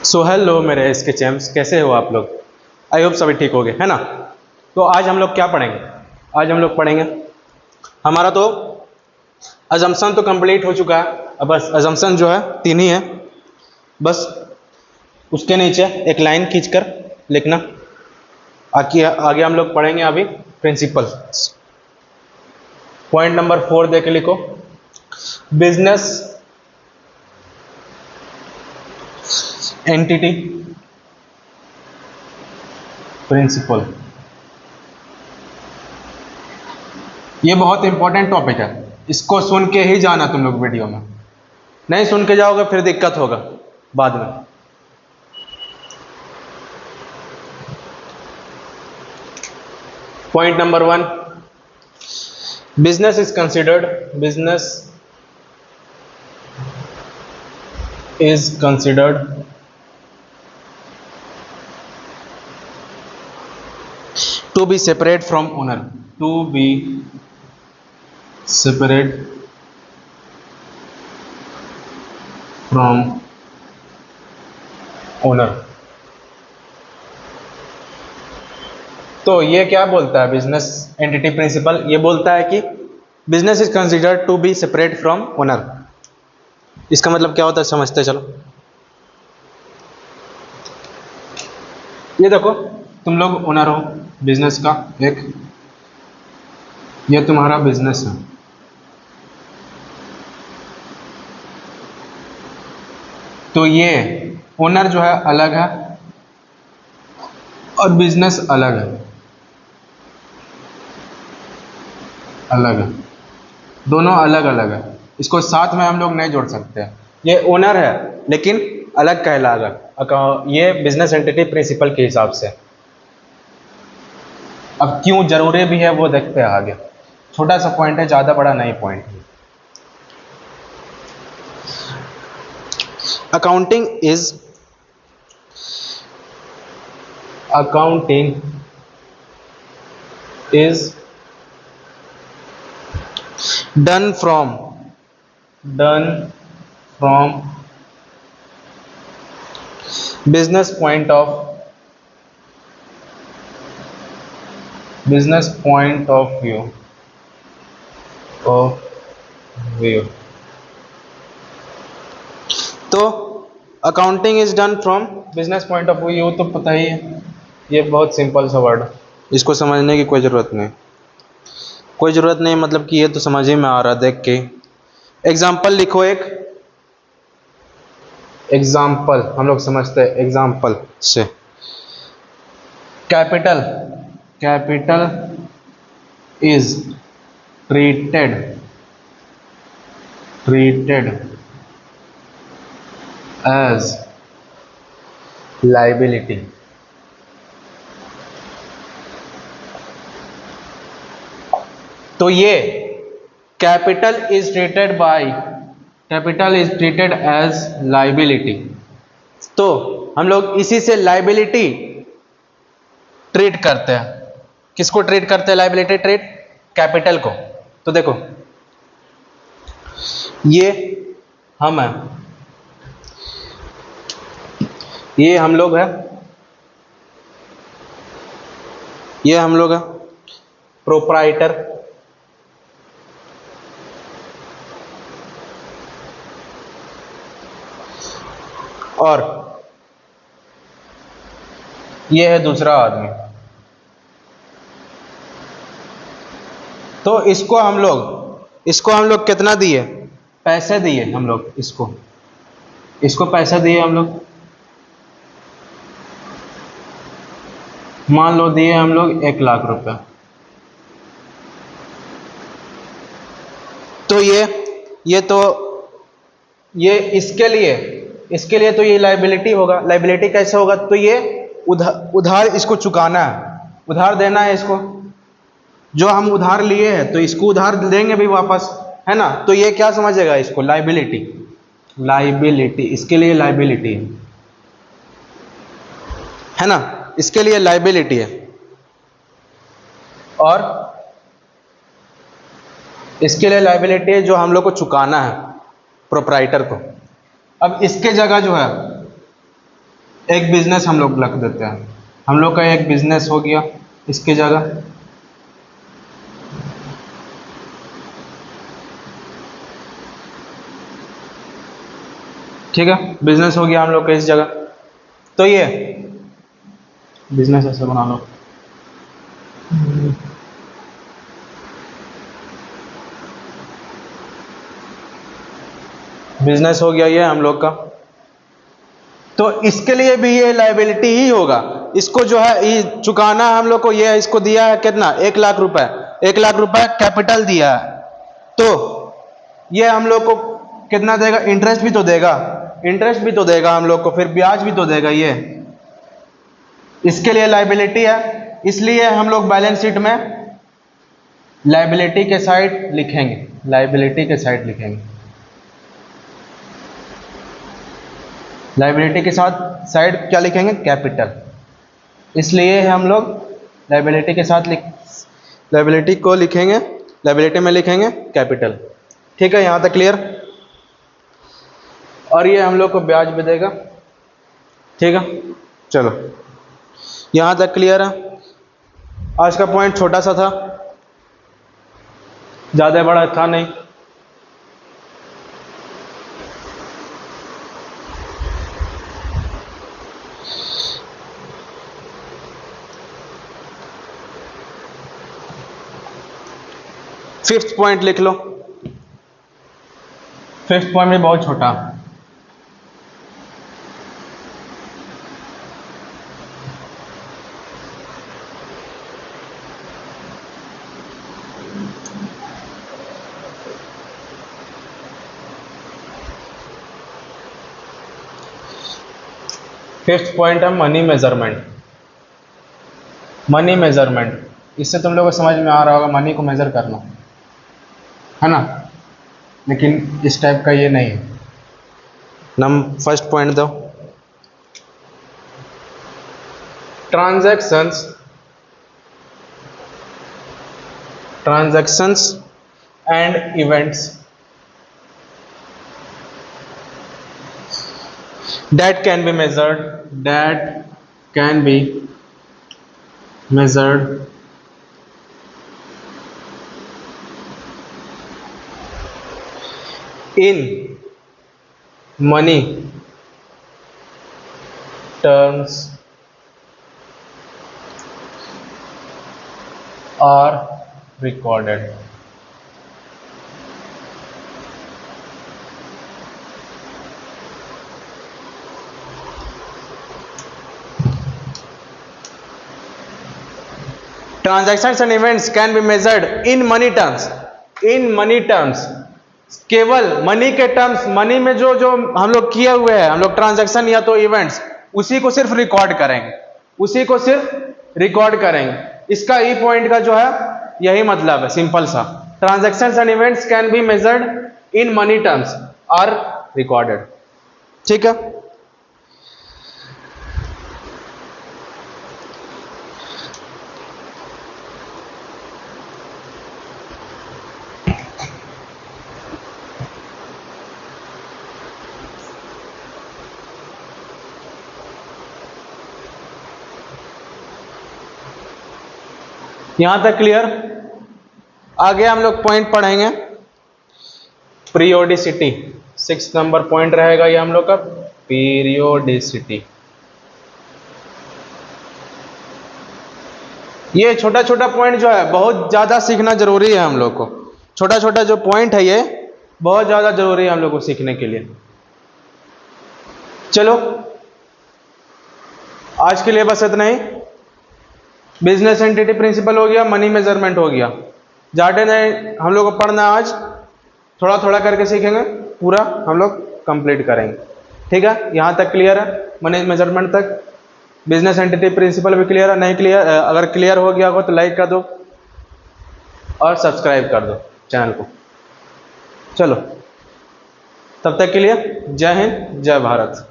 So hello मेरे इसके champs, कैसे हो आप लोग। आई होप सभी ठीक हो गए, है ना। तो आज हम लोग क्या पढ़ेंगे। आज हम लोग पढ़ेंगे, हमारा तो अजम्पशन तो कंप्लीट हो चुका है। अब बस अजम्पशन जो है 3 ही है, बस उसके नीचे एक लाइन खींचकर लिखना। आगे आगे हम लोग पढ़ेंगे अभी प्रिंसिपल। पॉइंट नंबर 4 देख के लिखो, बिजनेस एंटिटी प्रिंसिपल। ये बहुत इंपॉर्टेंट टॉपिक है, इसको सुन के ही जाना तुम लोग वीडियो में, नहीं सुन के जाओगे फिर दिक्कत होगा बाद में। Point number 1, business is considered to be separate from owner, to be separate from owner। तो ये क्या बोलता है बिजनेस एंटिटी प्रिंसिपल, ये बोलता है कि business is considered to be separate from owner. इसका मतलब क्या होता है समझते चलो। ये देखो, तुम लोग ओनर हो बिजनेस का, एक ये तुम्हारा बिजनेस है, तो ये ओनर जो है अलग है और बिजनेस अलग है, दोनों अलग अलग है। इसको साथ में हम लोग नहीं जोड़ सकते। ये ओनर है लेकिन अलग कहलाएगा ये बिजनेस एंटिटी प्रिंसिपल के हिसाब से। अब क्यों जरूरी भी है वो देखते हैं आगे। छोटा सा पॉइंट है, ज्यादा बड़ा नहीं पॉइंट है। Accounting is done from business point of view तो accounting is done from business point of view, तो पता ही है, ये बहुत सिंपल सा वर्ड, इसको समझने की कोई ज़रूरत नहीं, मतलब कि ये तो समझ ही में आ रहा देख के। एग्जाम्पल लिखो, एक एग्जाम्पल हम लोग समझते हैं एग्जाम्पल से। Capital is treated as liability. तो ये capital is treated as liability, तो हम लोग इसी से लाइबिलिटी ट्रीट करते हैं। किसको ट्रीट करते हैं लाइबिलिटी ट्रीट? कैपिटल को। तो देखो ये हम है, ये हम लोग है प्रोप्राइटर, और ये है दूसरा आदमी। तो इसको हम लोग कितना दिए? पैसे दिए हम लोग, इसको पैसे दिए हम लोग, मान लो दिए हम लोग 1 लाख रुपए। तो ये इसके लिए तो ये लाइबिलिटी होगा। लाइबिलिटी कैसे होगा? तो ये उधार इसको चुकाना है, उधार देना है इसको, जो हम उधार लिए हैं तो इसको उधार देंगे भी वापस, है ना। तो ये क्या समझेगा इसको? लाइबिलिटी, इसके लिए लाइबिलिटी है ना, इसके लिए लाइबिलिटी है, और इसके लिए लाइबिलिटी है जो हम लोग को चुकाना है प्रोप्राइटर को। अब इसके जगह जो है एक बिजनेस हम लोग रख देते हैं, हम लोग का एक बिजनेस हो गया इसकी जगह। ठीक है, बिजनेस हो गया हम लोग का इस जगह। तो ये बिजनेस ऐसे बना लो, बिजनेस हो गया ये हम लोग का। तो इसके लिए भी ये लायबिलिटी ही होगा, इसको जो है ये चुकाना है हम लोग को। ये इसको दिया है कितना, 1,00,000 रुपए, 1,00,000 रुपए कैपिटल दिया है। तो ये हम लोग को कितना देगा, इंटरेस्ट भी तो देगा, इंटरेस्ट भी तो देगा हम लोग को, फिर ब्याज भी तो देगा ये। इसके लिए लायबिलिटी है, इसलिए हम लोग बैलेंस शीट में लायबिलिटी के साइड लिखेंगे, लायबिलिटी के साइड लिखेंगे, लायबिलिटी के साथ साइड क्या लिखेंगे, कैपिटल। इसलिए हम लोग लायबिलिटी के साथ लायबिलिटी को लिखेंगे, लायबिलिटी में लिखेंगे कैपिटल। ठीक है, यहाँ तक क्लियर। और ये हम लोग को ब्याज भी देगा। ठीक है, चलो यहाँ तक क्लियर है। आज का पॉइंट छोटा सा था, ज़्यादा बड़ा था नहीं। फिफ्थ पॉइंट लिख लो, फिफ्थ पॉइंट भी बहुत छोटा। फिफ्थ पॉइंट है मनी मेजरमेंट। मनी मेजरमेंट, इससे तुम लोगों को समझ में आ रहा होगा मनी को मेजर करना, है ना। लेकिन इस टाइप का ये नहीं है। फर्स्ट पॉइंट दो, transactions and events that can be measured in money terms are recorded. Transactions and events can be measured in money terms. In money terms, केवल मनी के टर्म्स, मनी में जो जो हम लोग किए हुए हैं, हम लोग ट्रांजैक्शन या तो इवेंट्स, उसी को सिर्फ रिकॉर्ड करेंगे, उसी को सिर्फ रिकॉर्ड करेंगे। इसका ई पॉइंट का जो है यही मतलब है, सिंपल सा। Transactions and events can be measured in money terms are recorded. ठीक है, यहां तक क्लियर। आगे हम लोग पॉइंट पढ़ेंगे पीरियोडिसिटी। 6 नंबर पॉइंट रहेगा ये हम लोग का, पीरियोडिसिटी। ये छोटा छोटा पॉइंट जो है बहुत ज्यादा सीखना जरूरी है हम लोग को। छोटा छोटा जो पॉइंट है ये बहुत ज्यादा जरूरी है हम लोग को सीखने के लिए। चलो आज के लिए बस इतना ही। बिजनेस एंटिटी प्रिंसिपल हो गया, मनी मेजरमेंट हो गया। ज़्यादा नहीं हम लोग को पढ़ना, आज थोड़ा थोड़ा करके सीखेंगे, पूरा हम लोग कंप्लीट करेंगे। ठीक है, यहाँ तक क्लियर है, मनी मेजरमेंट तक। बिजनेस एंटिटी प्रिंसिपल भी क्लियर है, नहीं क्लियर? अगर क्लियर हो गया हो तो लाइक कर दो और सब्सक्राइब कर दो चैनल को। चलो तब तक के लिए जय हिंद, जय भारत।